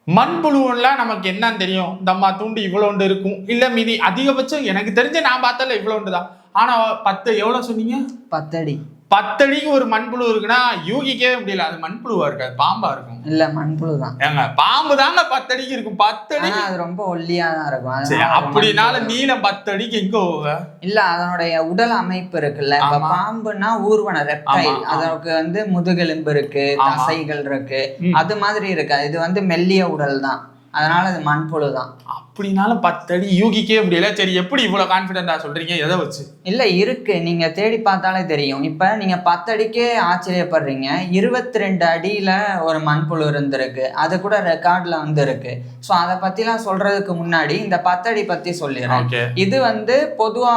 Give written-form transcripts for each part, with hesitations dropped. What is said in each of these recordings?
மண்புழுவெல்லாம் நமக்கு என்னன்னு தெரியும், இந்த அம்மா தூண்டு இவ்வளோண்டு இருக்கும், இல்ல மீதி அதிகபட்சம் எனக்கு தெரிஞ்ச நான் பார்த்தல இவ்வளோண்டுதான். ஆனா 10 எவ்வளவு சொன்னீங்க? 10 அடி. 10 அடிக்கு ஒரு மண்புழு இருக்குன்னா யூகிக்கவே முடியல. அது மண்புழுவா இருக்காது, பாம்பா இருக்கும். இல்ல மண்புழு தான். ஏங்க பாம்பு தாங்க 10 அடிக்கு இருக்கும். 10 அடி அது ரொம்ப ஒல்லியா தான் இருக்கும். அப்படினால நீளம் 10 அடிக்கு எங்க போக? இல்ல அதனுடைய உடல் அமைப்பு இருக்குல்ல. இப்ப பாம்புன்னா ஊர்வன ரெப்டைல், அதற்கு வந்து முதுகெலும்பு இருக்கு, தசைகள் இருக்கு, அது மாதிரி இருக்கு. இது மெல்லிய உடல் தான், அதனால அது மண்புழு தான். அப்படினாலும் 10 அடி யூகிக்கவே முடியல. சரி, எப்படி இவ்வளவு கான்பிடென்டா சொல்றீங்க? எதை வச்சு? இல்ல இருக்கு, நீங்க தேடி பார்த்தாலே தெரியும். இப்ப நீங்க 10 அடிக்கே ஆச்சரியப்படுறீங்க, 22 அடியில ஒரு மண்புழு இருந்திருக்கு, அது கூட ரெக்கார்ட்ல இருக்கு. ஸோ அதை பத்திலாம் சொல்றதுக்கு முன்னாடி இந்த 10 அடி பத்தி சொல்லிடுறேன். இது பொதுவா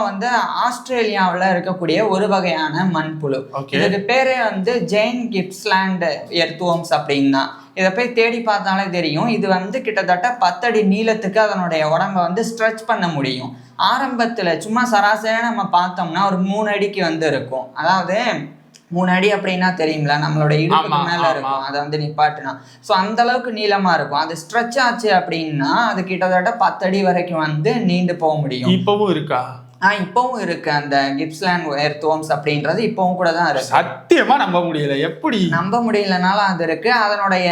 ஆஸ்திரேலியாவில் இருக்கக்கூடிய ஒரு வகையான மண்புழு. இதுக்கு பேரே ஜெயின் கிப்ஸ்லாண்ட் எர்த்வொர்ம்ஸ் அப்படின்னா. இதை போய் தேடி பார்த்தாலே தெரியும். இது கிட்டத்தட்ட 10 அடி நீளத்துக்கு அதனுடைய உடம்ப ஸ்ட்ரெச் பண்ண முடியும். ஆரம்பத்துல சும்மா சராசரியா நம்ம பார்த்தோம்னா ஒரு 3 அடிக்கு இருக்கும். அதாவது 3 அடி அப்படின்னா தெரியுங்களா, நம்மளோட இடுப்புக்கு மேல இருக்கும். அதை நிப்பாட்டுனா ஸோ அந்த அளவுக்கு நீளமா இருக்கும். அது ஸ்ட்ரெச் ஆச்சு அப்படின்னா அது கிட்டத்தட்ட 10 அடி வரைக்கும் நீண்டு போக முடியும். இப்பவும் இருக்கா? இப்பவும் இருக்கு. அந்த கிப்ஸ்லாண்ட் எர்த்வொர்ம்ஸ் அப்படின்றது இப்பவும் கூட தான் இருக்கு. சத்தியமா நம்ப முடியல. எப்படி நம்ப முடியலனாலும் அது இருக்கு. அதனுடைய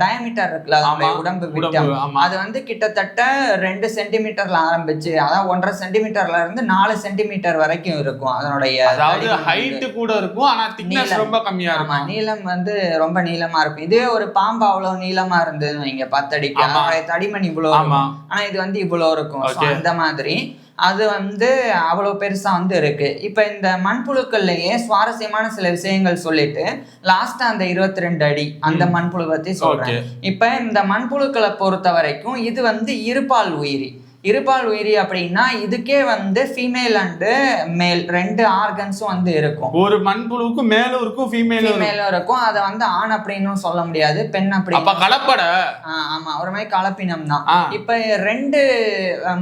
டயமீட்டர் இருக்குல்ல, அதனுடைய உடம்பு விட்டம், அது கிட்டத்தட்ட 2 சென்டிமீட்டர்ல ஆரம்பிச்சு, அதாவது 1.5 சென்டிமீட்டர்ல இருந்து 4 சென்டிமீட்டர் வரைக்கும் இருக்கும். அதனுடைய ஹைட் கூட இருக்கும், ஆனா திக்னஸ் ரொம்ப கம்மியா இருக்கும். நீளம் ரொம்ப நீளமா இருக்கும். இதே ஒரு பாம்பு அவ்வளவு நீளமா இருந்தது வைங்க 10 அடிக்கு, அதனுடைய தடிமன் இவ்வளவு இருக்கும். ஆனா இது இவ்வளவு இருக்கும். அந்த மாதிரி அது அவ்வளோ பெருசா இருக்கு. இப்ப இந்த மண்புழுக்கள்லயே சுவாரஸ்யமான சில விஷயங்கள் சொல்லிட்டு லாஸ்ட் அந்த 22 அடி அந்த மண்புழு பத்தி சொல்றேன். இப்ப இந்த மண்புழுக்களை பொறுத்த வரைக்கும் இது இருபால் உயிரி. இருபால் உயிரி அப்படின்னா இதுக்கே ஃபீமேல் அண்ட் மேல் 2 ஆர்கன்ஸும் இருக்கும். ஒரு மண்புழுவுக்கு மேலும் இருக்கும், ஃபீமேலும் இருக்கும். அதை ஆண் அப்படின்னு சொல்ல முடியாது, பெண் அப்படி கலப்பட. ஆமா, ஒரு மாதிரி கலப்பினம் தான். இப்ப 2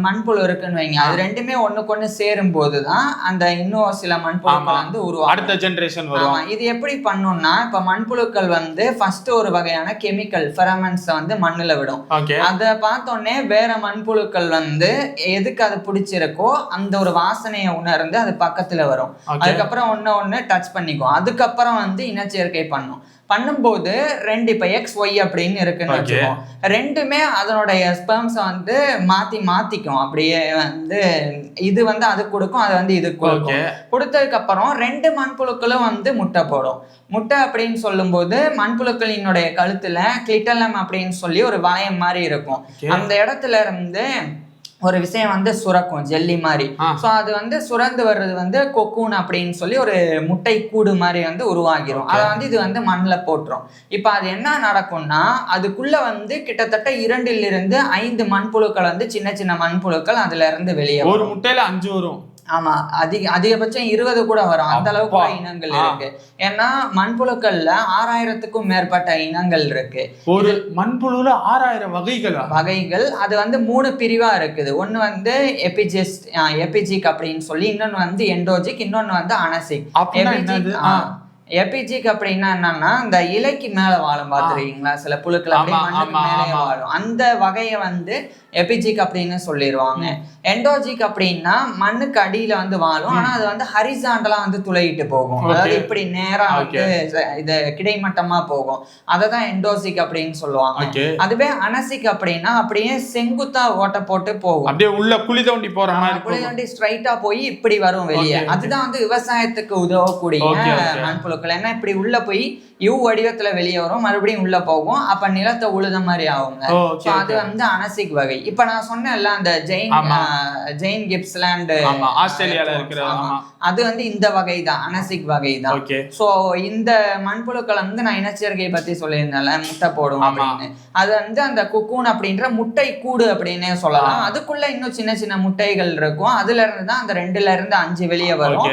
மண்புழு இருக்குன்னு வைங்க, அது ரெண்டுமே ஒண்ணுக்கு சேரும் போதுதான் அந்த இன்னும் சில மண்புழுக்கள் உருவாகும், அடுத்த ஜெனரேஷன் வரும். இது எப்படி பண்ணும்னா, இப்ப மண்புழுக்கள் ஃபர்ஸ்ட் ஒரு வகையான கெமிக்கல் ஃபெரமன்ஸ் மண்ணுல விடும். அதை பார்த்தோன்னே வேற மண்புழுக்கள் எதுக்கு அது பிடிச்சிருக்கோ அந்த ஒரு வாசனையை உணர்ந்து அது பக்கத்துல வரும். அதுக்கப்புறம் ஒண்ணு டச் பண்ணிக்கும். அதுக்கப்புறம் இனச்சேர்க்கை பண்ணும்போது 2 இப்ப XY அப்படின்னு இருக்குன்னு வச்சுக்கோம், ரெண்டுமே அதனுடைய ஸ்பெர்ம்ஸ் மாத்திக்கும். அப்படியே இது அது கொடுக்கும், அது இது கொடுக்கும். கொடுத்ததுக்கு அப்புறம் 2 மண்புழுக்களும் முட்டை போடும். முட்டை அப்படின்னு சொல்லும் போது மண்புழுக்களினுடைய கழுத்துல கிளிட்டலம் அப்படின்னு சொல்லி ஒரு வளையம் மாதிரி இருக்கும். அந்த இடத்துல இருந்து ஒரு விஷயம் சுரக்கும், ஜெல்லி மாதிரி. ஸோ அது சுரந்து வர்றது கொக்கூன் அப்படின்னு சொல்லி ஒரு முட்டை கூடு மாதிரி உருவாகிரும். அதை இது மண்ணில் போட்டுரும். இப்போ அது என்ன நடக்கும்னா, அதுக்குள்ள கிட்டத்தட்ட 2 to 5 மண்புழுக்கள் சின்ன சின்ன மண்புழுக்கள் அதுல இருந்து வெளியே. ஒரு முட்டையில 5 வரும். ஆமா, அதிகபட்சம் 20 கூட வரும். அந்த அளவுக்கு இனங்கள் இருக்கு. ஏன்னா மண்புழுக்கள்ல 6000க்கும் மேற்பட்ட இனங்கள் இருக்கு. ஒரு மண்புழுல 6000 வகைகள். அது 3 பிரிவா இருக்குது. ஒண்ணு எபிஜிக் அப்படின்னு சொல்லி, இன்னொன்னு எண்டோஜிக், இன்னொன்னு அனசிக். எபிஜிக் அப்படின்னா என்னன்னா, இந்த இலைக்கு மேல வாழும் பாத்துருக்கீங்களா, சில புழுக்கள் அப்படியே மண்ணுக்கு மேலே வாழும். அந்த வகையை எபிஜிக் அப்படின்னு சொல்லிடுவாங்க. எண்டோஜிக் அப்படின்னா மண்ணுக்கு அடியில வாழும், ஆனா அது ஹரிசாண்டலா துளையிட்டு போகும். அதாவது இப்படி நேரா இது கிடைமட்டமா போகும். அததான் எண்டோஜிக் அப்படின்னு சொல்லுவாங்க. அதுவே அனசிக் அப்படின்னா அப்படியே செங்குத்தா ஓட்ட போட்டு போகும், அப்படியே உள்ள குழி தோண்டி போற மாதிரி, குழி தோண்டி ஸ்ட்ரைட்டா போய் இப்படி வரும் வெளியே. அதுதான் விவசாயத்துக்கு உதவக்கூடிய மண்புழுக்கள். ஏன்னா இப்படி உள்ள போய் வடிவத்துல வெளியே வரும், மறுபடியும் உள்ள போகும், அப்ப நிலத்தை உழுத மாதிரி ஆகுங்க. அது அனசிக் வகை. இப்ப நான் சொன்னேன்ல அந்த ஜெயின் கிப்ஸ்லாண்ட் ஆஸ்திரேலியால இருக்கிற, அது இந்த வகை தான், அனசிக் வகை தான். சோ இந்த மண்புழுக்கள் நான் இனச்சேர்க்கை பத்தி சொல்லியிருந்தேன்ல, முட்டை போடும் அப்படின்னு. அது அந்த குக்கூன் அப்படின்ற முட்டை கூடு அப்படின்னு சொல்லலாம். அதுக்குள்ள இன்னும் சின்ன சின்ன முட்டைகள் இருக்கும். அதுல இருந்து தான் அந்த 2 to 5 வெளியே வரும்.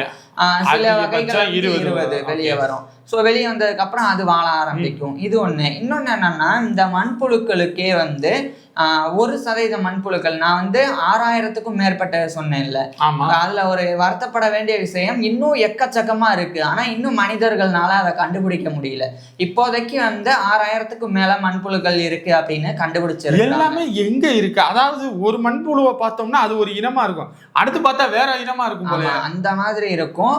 சில வகைகள் 20 வெளியே வரும். ஸோ வெளியே வந்ததுக்கு அப்புறம் அது வாழ ஆரம்பிக்கும். இது ஒண்ணு. இன்னொன்னு என்னன்னா, இந்த மண்புழுக்களுக்கே 1% மண்புழுக்கள், நான் வந்து 6000க்கும் மேற்பட்ட சொன்னேன்ல, அதுல ஒரு வருத்தப்பட வேண்டிய விஷயம் இன்னும் எக்கச்சக்கமா இருக்கு. ஆனா இன்னும் மனிதர்கள்னால அதை கண்டுபிடிக்க முடியல. இப்போதைக்கு வந்து 6000க்கும் மேல மண்புழுக்கள் இருக்கு அப்படின்னு கண்டுபிடிச்சிருக்கு. எல்லாமே எங்க இருக்கு? அதாவது ஒரு மண்புழுவை பார்த்தோம்னா அது ஒரு இனமா இருக்கும், அடுத்து பார்த்தா வேற இனமா இருக்கும், அந்த மாதிரி இருக்கும்.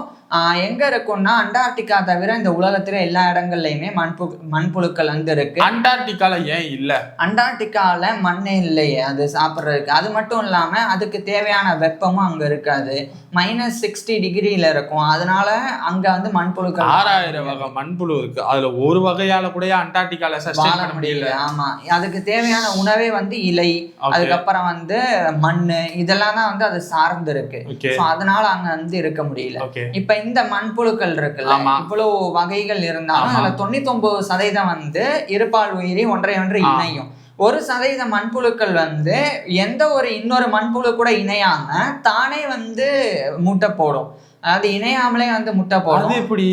எங்க இருக்கும்னா அண்டார்டிகா தவிர இந்த உலகத்துல எல்லா இடங்கள்லயுமே மண்புழுக்கள் வந்து இருக்கு. அண்டார்டிகால ஏன் இல்ல? அண்டார்டிகால மண்ணே இல்லையே அது சாப்பிட்றதுக்கு. அது மட்டும் இல்லாம அதுக்கு தேவையான வெப்பமும் அங்க இருக்காது. -60 டிகிரியில இருக்கும். அதனால அங்க வந்து மண்புழுக்கள் 6000 வகை மண்புழு இருக்கு. அதுல ஒரு வகையால கூட அண்டார்டிகால சஸ்டெயின் பண்ண முடியல. ஆமா, அதுக்கு தேவையான உணவே வந்து இலை, அதுக்கப்புறம் வந்து மண்ணு, இதெல்லாம் தான் வந்து அது சார்ந்து இருக்கு. அதனால அங்க வந்து இருக்க முடியல. இப்ப இந்த மண்புழுக்கள் இருக்குல்ல, இவ்வளவு வகைகள் இருந்தாலும் அதுல 99% வந்து இருபால் உயிரி ஒன்றை ஒன்று இணையும். 1% மண்புழுக்கள் வந்து எந்த ஒரு இன்னொரு மண்புழு கூட இணையாம தானே வந்து முட்டை போடும். அதாவது இணையாமலே வந்து முட்டை போடும். எப்படி?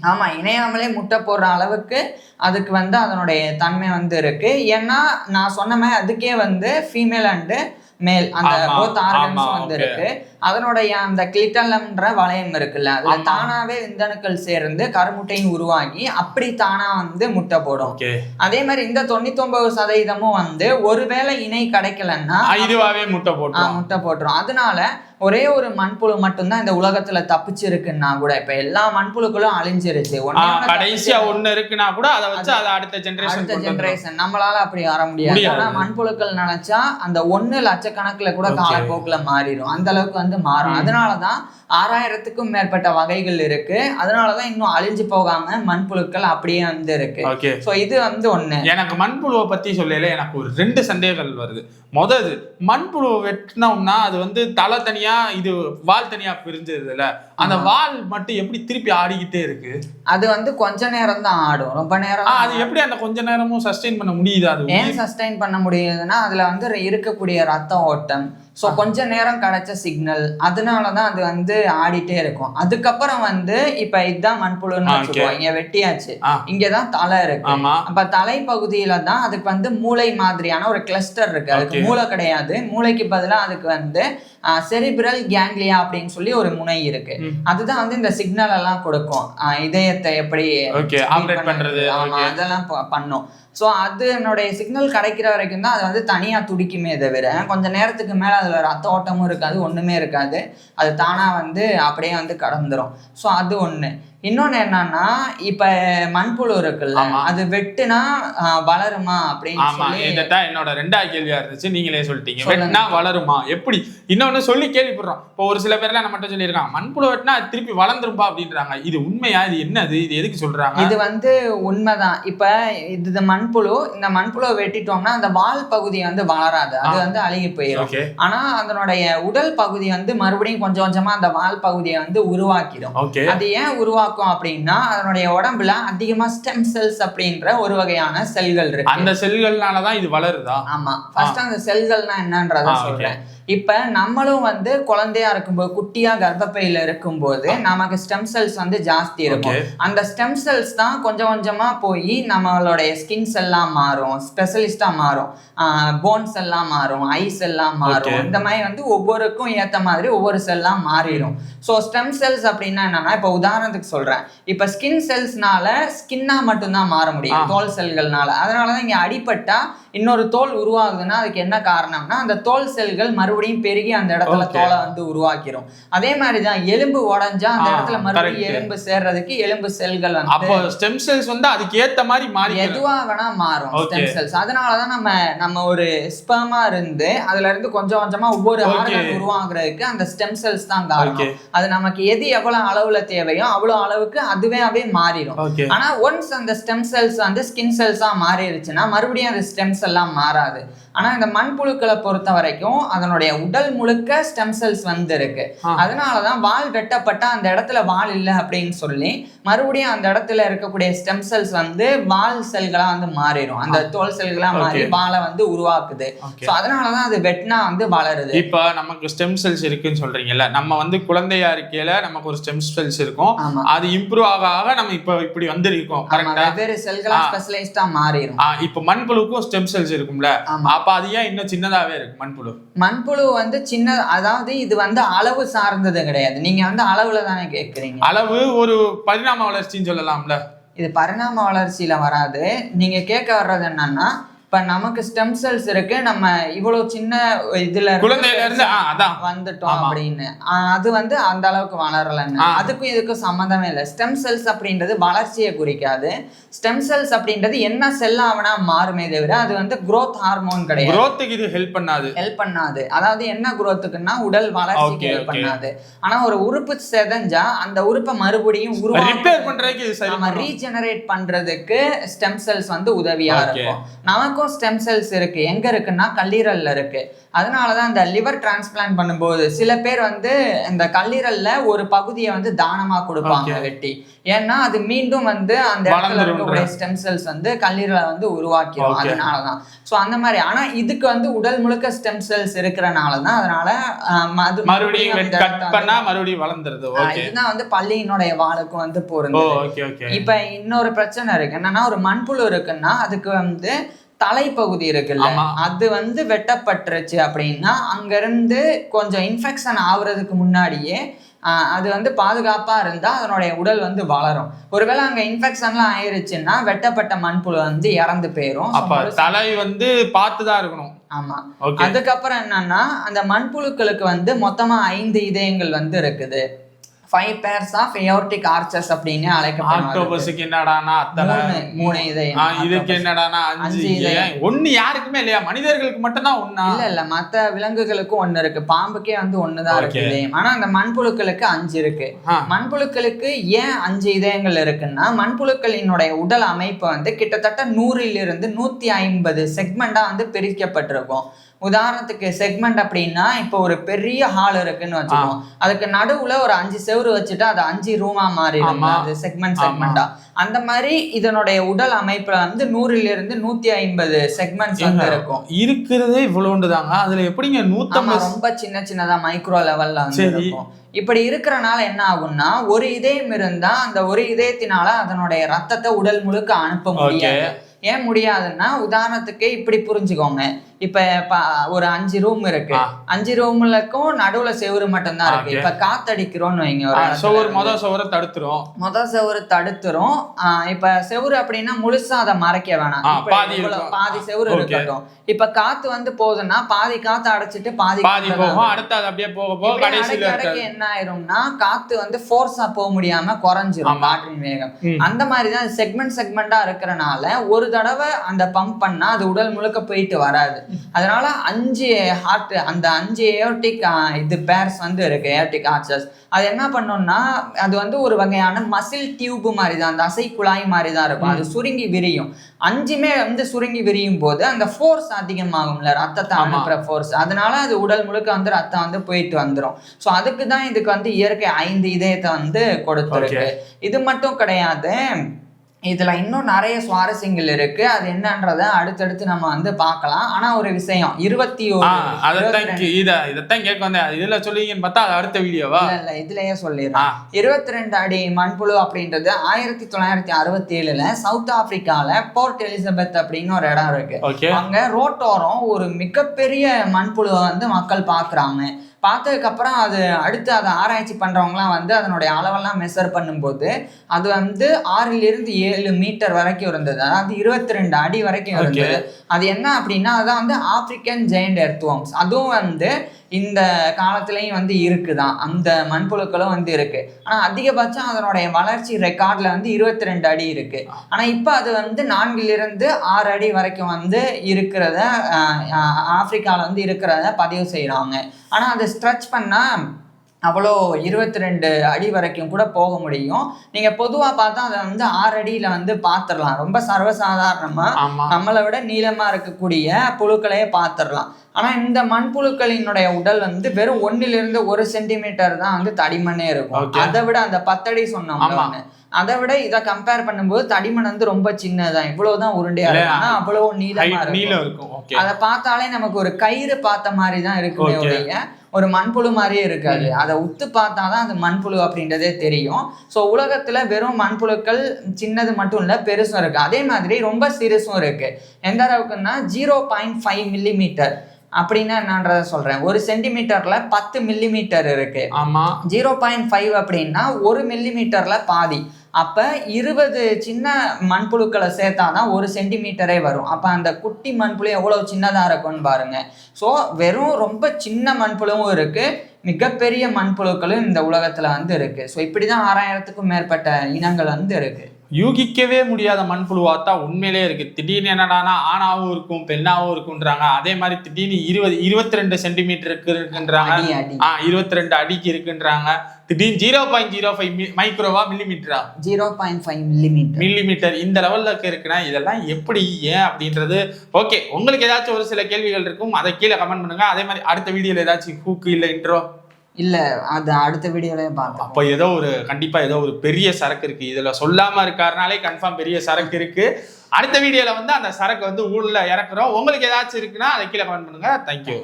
ஆமா, இணையாமலே முட்டை போடுற அளவுக்கு அதுக்கு வந்து அதனுடைய தன்மை வந்து இருக்கு. ஏன்னா நான் சொன்ன மாதிரி அதுக்கே வந்து ஃபீமேல் அண்டு மேல் அந்த போத் ஆர்கன்ஸ் வந்து இருக்கு. அதனுடைய அந்த கிளிட்டலம்ன்ற வளையம் இருக்குல்ல, அதுல தானாவே விந்தணுக்கள் சேர்ந்து கருமுட்டையும் உருவாகி அப்படி தானா வந்து முட்டை போடும். அதே மாதிரி இந்த 99%மும் வந்து ஒருவேளை இணை கிடைக்கலன்னா இதுவாவே முட்டை போட்டுரும். அதனால ஒரே ஒரு மண்புழு மட்டும்தான் இந்த உலகத்துல தப்பிச்சு இருக்குன்னா கூட, இப்ப எல்லா மண்புழுக்களும் அழிஞ்சிருச்சு. கடைசியா ஒண்ணு இருக்குன்னா கூட அதை வச்சு அதை அடுத்த ஜெனரேஷன் நம்மளால அப்படி வர முடியாது. ஆனா மண்புழுக்கள் நினைச்சா அந்த 1 லட்சக்கணக்குல கூட காலப்போக்குல மாறிடும். அந்த அளவுக்கு வந்து மாறும். அதனாலதான் 6000க்கும் மேற்பட்ட வகைகள் இருக்கு. அதனாலதான் இன்னும் அழிஞ்சு போகாம மண்புழுக்கள் அப்படியே வந்து இருக்கு. சோ இது வந்து ஒண்ணு. எனக்கு மண்புழுவை பத்தி சொல்லல எனக்கு ஒரு 2 சந்தேகங்கள் வருது. முதல், மண்புழுவை வெட்டினோம்னா அது வந்து தலை தனியா இது வால் தனியா பிரிஞ்சதுல, அந்த வால் மட்டும் எப்படி திருப்பி ஆடிக்கிட்டே இருக்கு? அது வந்து கொஞ்ச நேரம் தான் ஆடும், ரொம்ப நேரம். அது எப்படி அந்த கொஞ்ச நேரமும் சஸ்டெயின் பண்ண முடியுது? அது ஏன் சஸ்டெயின் பண்ண முடியுதுன்னா அதுல வந்து இருக்கக்கூடிய ரத்த ஓட்டம், ஸோ கொஞ்ச நேரம் கிடைச்ச சிக்னல், அதனாலதான் அது வந்து ஆடிட்டே இருக்கும். அதுக்கப்புறம் வந்து இப்ப இதுதான் மண்புழுன்னு வச்சுக்கோ, இங்க வெட்டியாச்சு, இங்கதான் தலை இருக்கு. அப்ப தலை பகுதியில தான் அதுக்கு வந்து மூளை மாதிரியான ஒரு கிளஸ்டர் இருக்கு. அதுக்கு மூளை கிடையாது, மூளைக்கு பதிலா அதுக்கு வந்து செரிபிரல் கேங்லியா அப்படின்னு சொல்லி ஒரு முனை இருக்கு. அதுதான் வந்து இந்த சிக்னல் எல்லாம் கொடுக்கும், இதயத்தை எப்படி ஆப்ரேட் பண்றது அதெல்லாம் பண்ணும். ஸோ அதனுடைய சிக்னல் கிடைக்கிற வரைக்கும் தான் அது வந்து தனியா துடிக்குமே தவிர கொஞ்ச நேரத்துக்கு மேல அதுல ரத்த ஓட்டமும் இருக்காது, ஒண்ணுமே இருக்காது. அது தானா வந்து அப்படியே வந்து கடந்துரும். ஸோ அது ஒண்ணு. இன்னொன்னு என்னன்னா, இப்ப மண்புழு இருக்குல்ல, அது வெட்டுனா வளருமா அப்படின்னு சொல்லி என்னோட 2வது கேள்வியா இருந்துச்சு. நீங்களே சொல்லிட்டீங்க, வெட்டினா வளருமா எப்படி? இன்னொன்னு சொல்லி கேள்விப்படுறோம். இப்போ ஒரு சில பேர்லாம் நம்ம மட்டும் சொல்லியிருக்காங்க, மண்புழு வெட்டினா திருப்பி வளர்ந்துருப்பா அப்படின்றாங்க. இது உண்மையா? இது என்னது? இது எதுக்கு சொல்றாங்க? இது வந்து உண்மைதான். இப்ப இது மண்புழு, இந்த மண்புழுவை வெட்டிட்டோம்னா அந்த வால் பகுதி வந்து வளராது, அது வந்து அழுகி போயிடும். ஆனா அதனுடைய உடல் பகுதி வந்து மறுபடியும் கொஞ்சம் கொஞ்சமா அந்த வால் பகுதியை வந்து உருவாக்கிடும். அது ஏன் உருவாக்கும் அப்படின்னா, அதனுடைய உடம்புல அதிகமா ஸ்டெம் செல்ஸ் அப்படின்ற ஒரு வகையான செல்கள் இருக்கு. அந்த செல்கள்னாலதான் இது வளருதா? ஆமா, ஃபர்ஸ்ட் அந்த செல்கள்னா என்னன்றத சொல்றேன். இப்ப நம்மளும் வந்து குழந்தையா இருக்கும்போது, குட்டியா கர்ப்பப்பையில இருக்கும்போது நமக்கு ஸ்டெம் செல்ஸ் வந்து ஜாஸ்தி இருக்கும். அந்த ஸ்டெம் செல்ஸ் தான் கொஞ்சம் கொஞ்சமா போய் நம்மளுடைய ஸ்கின்ஸ் எல்லாம் மாறும், ஸ்பெஷலிஸ்டா மாறும், போன்ஸ் எல்லாம் மாறும், ஐஸ் எல்லாம் மாறும். இந்த மாதிரி வந்து ஒவ்வொருக்கும் ஏத்த மாதிரி ஒவ்வொரு செல்லாம் மாறிடும். ஸோ ஸ்டெம் செல்ஸ் அப்படின்னா என்னன்னா, இப்ப உதாரணத்துக்கு சொல்றேன், இப்ப ஸ்கின் செல்ஸ்னால ஸ்கின்னா மட்டும்தான் மாற முடியும், தோல் செல்கள்னால. அதனாலதான் இங்க அடிபட்டா இன்னொரு தோல் உருவாகுதுன்னா அதுக்கு என்ன காரணம்னா, அந்த தோல் செல்கள் மறுபடியும் பெருகி அந்த இடத்துல தோலை வந்து உருவாக்கிரும். அதே மாதிரிதான் எலும்பு உடைஞ்சா அந்த இடத்துல மறுபடியும் எலும்பு சேர்றதுக்கு எலும்பு செல்கள் வந்து, அப்போ ஸ்டெம் செல்ஸ் வந்து அதுக்கு ஏத்த மாதிரி மாறி எதுவா வேணா மாறும் ஸ்டெம் செல்ஸ். அதனாலதான் நம்ம ஒரு ஸ்பெர்மா இருந்து அதுல இருந்து கொஞ்சம் கொஞ்சமா ஒவ்வொரு ஆர்கன் உருவாக்குறதுக்கு அந்த ஸ்டெம் செல்ஸ் தான் காரணம். அது நமக்கு எது எவ்வளவு அளவுல தேவையோ அவ்வளவு அளவுக்கு அதுவே மாறிடும். ஆனா ஒன்ஸ் அந்த ஸ்டெம் செல்ஸ் வந்து ஸ்கின் செல்ஸா மாறிடுச்சுன்னா மறுபடியும் அந்த ஸ்டெம் எல்லாம் மாறாது. ஆனா இந்த மண்புழுக்களை பொறுத்த வரைக்கும் அதனுடைய உடல் முழுக்க ஸ்டெம் செல்ஸ் வந்து இருக்கு. அதனாலதான் வால் வெட்டப்பட்டா அந்த இடத்துல வால் இல்லை அப்படின்னு சொல்லி மறுபடியும் அந்த இடத்துல இருக்கக்கூடிய ஸ்டெம் செல்ஸ் வந்து வால் செல்களா வந்து மாறிடும், அந்த தோல் செல்களா மாறி வாலை வந்து உருவாக்குது. அதனாலதான் அது வெட்டினா வந்து வளருது. இப்ப நமக்கு ஸ்டெம் செல்ஸ் இருக்குன்னு சொல்றீங்கல்ல, நம்ம வந்து குழந்தையா இருக்கையில நமக்கு ஒரு ஸ்டெம் செல்ஸ் இருக்கும், அது இம்ப்ரூவ் ஆக நம்ம இப்ப இப்படி வந்து இருக்கோம், வெவ்வேறு செல்களா ஸ்பெஷலைஸ்டா மாறிடும். இப்ப மண்புழுக்கும் ஸ்டெம் செல்ஸ் இருக்கும்ல, அப்ப அது ஏன் இன்னும் சின்னதாவே இருக்கு மண்புழு? மண்புழு வந்து சின்ன, அதாவது இது வந்து அளவு சார்ந்தது கிடையாது. நீங்க வந்து அளவுல தானே கேக்குறீங்க. அளவு ஒரு பரிணாம வளர்ச்சின்னு சொல்லலாம்ல. இது பரிணாம வளர்ச்சியில வராது. நீங்க கேட்க வர்றது என்னன்னா, இப்ப நமக்கு ஸ்டெம் செல்ஸ் இருக்கு, நம்ம இவ்வளவு சின்ன இதுல குழந்தையில இருந்து வந்துட்டோம் அப்படின்னு, அது வந்து அந்த அளவுக்கு வளரலன்னு. அதுக்கும் இதுக்கும் சம்மந்தமே இல்லை. ஸ்டெம் செல்ஸ் அப்படின்றது வளர்ச்சியை குறிக்காது. ஸ்டெம் செல்ஸ் அப்படின்றது என்ன செல் ஆவனா மாறுமே தவிர அது வந்து growth ஹார்மோன் கிடையாது. growthக்கு இது ஹெல்ப் பண்ணாது. அதாவது என்ன growthக்குன்னா உடல் வளர்ச்சிக்கு ஹெல்ப் பண்ணாது. ஆனா ஒரு உறுப்பு செதஞ்சா அந்த உறுப்பை மறுபடியும் ரிப்பேர் பண்றதுக்கு இது சரி, ரீஜெனரேட் பண்றதுக்கு ஸ்டெம் செல்ஸ் வந்து உதவியா இருக்கும். நமக்கு ஸ்டெம் செல்ஸ் இருக்கு. எங்க இருக்குன்னா கல்லீரல்ல இருக்கு. அதனாலதான் இந்த லிவர் டிரான்ஸ்பிளான்ட் பண்ணும்போது சில பேர் வந்து இந்த கல்லீரல்ல ஒரு பகுதியை வந்து தானமா கொடுப்பாங்க வெட்டி. ஏன்னா அது மீண்டும் வந்து அந்த இடத்துல இருக்கக்கூடிய ஸ்டெம் செல்ஸ் வந்து கல்லீரலை வந்து உருவாக்கிடும். அதனாலதான். சோ அந்த மாதிரி. ஆனா இதுக்கு வந்து உடல் முழுக்க ஸ்டெம் செல்ஸ் இருக்கிறனாலதான் அதனால மறுபடியும் கட் பண்ணா மறுபடியும் வளர்ந்துருது. இதுதான் வந்து பல்லியினுடைய வாளுக்கும் வந்து பொருந்துது. இப்ப இன்னொரு பிரச்சனை இருக்கு என்னன்னா, ஒரு மண்புழு இருக்குன்னா அதுக்கு வந்து தலைப்பகுதி இருக்குல்ல, அது வந்து வெட்டப்பட்டுருச்சு அப்படின்னா அங்க இருந்து கொஞ்சம் இன்ஃபெக்ஷன் ஆகுறதுக்கு முன்னாடியே அது வந்து பாதுகாப்பா இருந்தா அதனுடைய உடல் வந்து வளரும். ஒருவேளை அங்க இன்ஃபெக்ஷன்லாம் ஆயிருச்சுன்னா வெட்டப்பட்ட மண்புழு வந்து இறந்து போயிரும். அப்ப தலை வந்து பார்த்துதான் இருக்கணும். ஆமா. அதுக்கப்புறம் என்னன்னா, அந்த மண்புழுக்களுக்கு வந்து மொத்தமா 5 இதயங்கள் வந்து இருக்குது. 5 pairs of aortic arches அப்படின்னு அழைக்கப்படுது. ஆக்டோபஸுக்கு என்னடானா அத்தனை 3 இதயம். இதுக்கு என்னடானா 5 இதயம். ஒண்ணு யாருக்குமே இல்லையா? மனிதர்களுக்கு மட்டும் தான் ஒண்ணா? இல்ல மத்த விலங்குகளுக்கும் 1 இருக்கு. பாம்புக்கே வந்து 1 தான் இருக்கு இதயம். ஆனா அந்த மண்புழுக்களுக்கு 5 இருக்கு. மண்புழுக்களுக்கு ஏன் 5 இதயங்கள் இருக்குன்னா, மண்புழுக்களினுடைய உடல் அமைப்பு வந்து கிட்டத்தட்ட 100 to 150 செக்மெண்டா வந்து பிரிக்கப்பட்டிருக்கும். உதாரணத்துக்கு செக்மெண்ட் அப்படின்னா, இப்போ ஒரு பெரிய ஹால் இருக்குன்னு வச்சுக்கோம். அதுக்கு நடுவுல ஒரு 5 செவுரு வச்சுட்டு அது 5 ரூமா மாறிடும். அது செக்மெண்டா. அந்த மாதிரி இதனுடைய உடல் அமைப்புல வந்து 100 to 150 செக்மெண்ட்ஸ் வந்து இருக்கும். இருக்கிறதே இவ்வளவுதாங்க. அதுல எப்படிங்க 150? ரொம்ப சின்னதா மைக்ரோ லெவல்ல வந்து இருக்கும். இப்படி இருக்கிறனால என்ன ஆகும்னா, ஒரு இதயம் இருந்தா அந்த ஒரு இதயத்தினால அதனுடைய ரத்தத்தை உடல் முழுக்க அனுப்ப முடியாது. ஏன் முடியாதுன்னா, உதாரணத்துக்கு இப்படி புரிஞ்சுக்கோங்க. இப்ப ஒரு 5 ரூம் இருக்கு. 5 ரூம்லக்கும் நடுவுல செவுரு மட்டும் தான் இருக்கு. இப்ப காத்தடிக்கிறோம்னு வைங்க, மொத செவுரு தடுத்துரும். இப்ப செவுரு அப்படின்னா முழுசா அதை மறைக்க வேணாம். பாதி செவுரு இருக்கட்டும். இப்ப காத்து வந்து போகுதுன்னா பாதி காத்து அடைச்சிட்டு பாதி போகும். அடுத்து அது அப்படியே போக கடைசில என்ன ஆயிரும்னா, காத்து வந்து ஃபோர்ஸா போக முடியாம குறைஞ்சிரும் காற்றின் வேகம். அந்த மாதிரிதான் செக்மெண்டா இருக்கிறனால ஒரு தடவை அந்த பம்ப் பண்ணா அது உடல் முழுக்க போயிட்டு வராது. அதனால 5 ஹார்ட், அந்த 5 ஏர்டிக் இது பேர்ஸ் வந்து இருக்கு, ஏர்டிக் ஆர்ச்சஸ். அது என்ன பண்ணோம்னா, அது வந்து ஒரு வகையான மசில் டியூப் மாதிரி தான், அந்த அசை குழாய் மாதிரி தான் இருக்கும். அது சுருங்கி விரியும். 5மே வந்து சுருங்கி விரியும் போது அந்த ஃபோர்ஸ் அதிகமாகும்ல, ரத்தத்தை அனுப்புற ஃபோர்ஸ். அதனால அது உடல் முழுக்க வந்து ரத்தம் வந்து போயிட்டு வந்துடும். ஸோ அதுக்கு தான் இதுக்கு வந்து இயற்கை 5 இதயத்தை வந்து கொடுத்துருக்கு. இது மட்டும் கிடையாது, இதுல இன்னும் நிறைய சுவாரஸ்யங்கள் இருக்கு. அது என்னன்றத அடுத்தடுத்து நம்ம வந்து பார்க்கலாம். ஆனா ஒரு விஷயம், 21 இதத்தான் கேட்க வந்தேன். இதுல சொல்லுவீங்கன்னு பார்த்தா அது அடுத்த வீடியோவா? இல்ல இதுலயே சொல்லிடுறேன். 22 அடி மண்புழு அப்படின்றது 1967 சவுத் ஆப்பிரிக்கால போர்ட் எலிசபெத் அப்படின்னு ஒரு இடம் இருக்கு. அங்க ரோட்டோரம் ஒரு மிகப்பெரிய மண்புழுவை வந்து மக்கள் பாக்குறாங்க. பார்த்ததுக்கு அப்புறம் அது அடுத்து அதை ஆராய்ச்சி பண்றவங்கலாம் வந்து அதனுடைய அளவெல்லாம் மெஷர் பண்ணும்போது அது வந்து 6 to 7 மீட்டர் வரைக்கும் இருந்தது. அதாவது 22 அடி வரைக்கும் இருந்தது. அது என்ன அப்படின்னா, அதுதான் வந்து ஆப்பிரிக்கன் ஜெயண்ட் எர்த்வர்ம்ஸ். அதுவும் வந்து இந்த காலத்திலையும் வந்து இருக்குதான், அந்த மண்புழுக்களும் வந்து இருக்கு. ஆனா அதிகபட்சம் அதனுடைய வளர்ச்சி ரெக்கார்ட்ல வந்து 22 அடி இருக்கு. ஆனா இப்ப அது வந்து 4 to 6 அடி வரைக்கும் வந்து இருக்கிறத ஆப்பிரிக்கால வந்து இருக்கிறத பதிவு செய்யறாங்க. ஆனா அதை ஸ்ட்ரெச் பண்ணா அவ்வளோ 22 அடி வரைக்கும் கூட போக முடியும். நீங்க பொதுவா பார்த்தா அதை வந்து 6 அடியில வந்து பாத்துடலாம். ரொம்ப சர்வசாதாரணமா நம்மளை விட நீளமா இருக்கக்கூடிய புழுக்களையே பாத்துடலாம். ஆனா இந்த மண்புழுக்களினுடைய உடல் வந்து வெறும் 1 to 1 சென்டிமீட்டர் தான் வந்து தடிமனே இருக்கும். அதை விட அந்த 10 அடி சொன்னோம், அதை விட இதை கம்பேர் பண்ணும்போது தடிமன் வந்து ரொம்ப சின்னதான், இவ்வளவுதான் உருண்டையா இருக்கும். ஆனா அவ்வளவு நீளமா இருக்கும். அதை பார்த்தாலே நமக்கு ஒரு கயிறு பார்த்த மாதிரி தான் இருக்குமே ஒழிய ஒரு மண்புழு மாதிரியே இருக்காது. அதை உத்து பார்த்தாதான் அது மண்புழு அப்படின்றதே தெரியும். ஸோ உலகத்துல வெறும் மண்புழுக்கள் சின்னது மட்டும் இல்ல, பெருசும் இருக்கு. அதே மாதிரி ரொம்ப சிறுசும் இருக்கு. எந்த அளவுக்குன்னா 0.5 மில்லிமீட்டர் அப்படின்னா என்னன்றத சொல்றேன். 1 சென்டிமீட்டர்ல 10 மில்லிமீட்டர் இருக்கு. ஆமா. 0.5 அப்படின்னா 1 மில்லிமீட்டர்ல பாதி. அப்ப 20 சின்ன மண்புழுக்களை சேர்த்தாதான் 1 சென்டிமீட்டரே வரும். அப்ப அந்த குட்டி மண்புழு எவ்வளவு சின்னதா இருக்கும்னு பாருங்க. ஸோ வெறும் ரொம்ப சின்ன மண்புழுவும் இருக்கு, மிகப்பெரிய மண்புழுக்களும் இந்த உலகத்துல வந்து இருக்கு. ஸோ இப்படிதான் 6000க்கும் மேற்பட்ட இனங்கள் வந்து இருக்கு. யூகிக்கவே முடியாத மண்புழுவாத்தா உண்மையிலே இருக்கு. திடீர்னு என்னடானா ஆணாவும் இருக்கும் பெண்ணாவும் இருக்குன்றாங்க. அதே மாதிரி திடீர்னு 22 சென்டிமீட்டருக்கு இருக்குன்றாங்க, 22 அடிக்கு இருக்குன்றாங்க. திடீர்னு 0.05 மைக்ரோவா மில்லிமீட்டரா 0.5 மில்லிமீட்டர் இந்த லெவல்ல இருக்குன்னா இதெல்லாம் எப்படி, ஏன் அப்படின்றது. ஓகே, உங்களுக்கு ஏதாச்சும் ஒரு சில கேள்விகள் இருக்கும், அதை கீழே கமெண்ட் பண்ணுங்க. அதே மாதிரி அடுத்த வீடியோல ஏதாச்சும் ஹூக்கு இல்ல இன்ட்ரோ இல்ல, அது அடுத்த வீடியோலயே பார்ப்போம். அப்போ ஏதோ ஒரு கண்டிப்பா ஏதோ ஒரு பெரிய சரக்கு இருக்கு, இதுல சொல்லாம இருக்காருனாலே கன்ஃபார்ம் பெரிய சரக்கு இருக்கு. அடுத்த வீடியோல வந்து அந்த சரக்கு வந்து ஊர்ல இறக்குறோம். உங்களுக்கு ஏதாச்சும் இருக்குன்னா அதை கீழே கமெண்ட் பண்ணுங்க. தேங்க்யூ.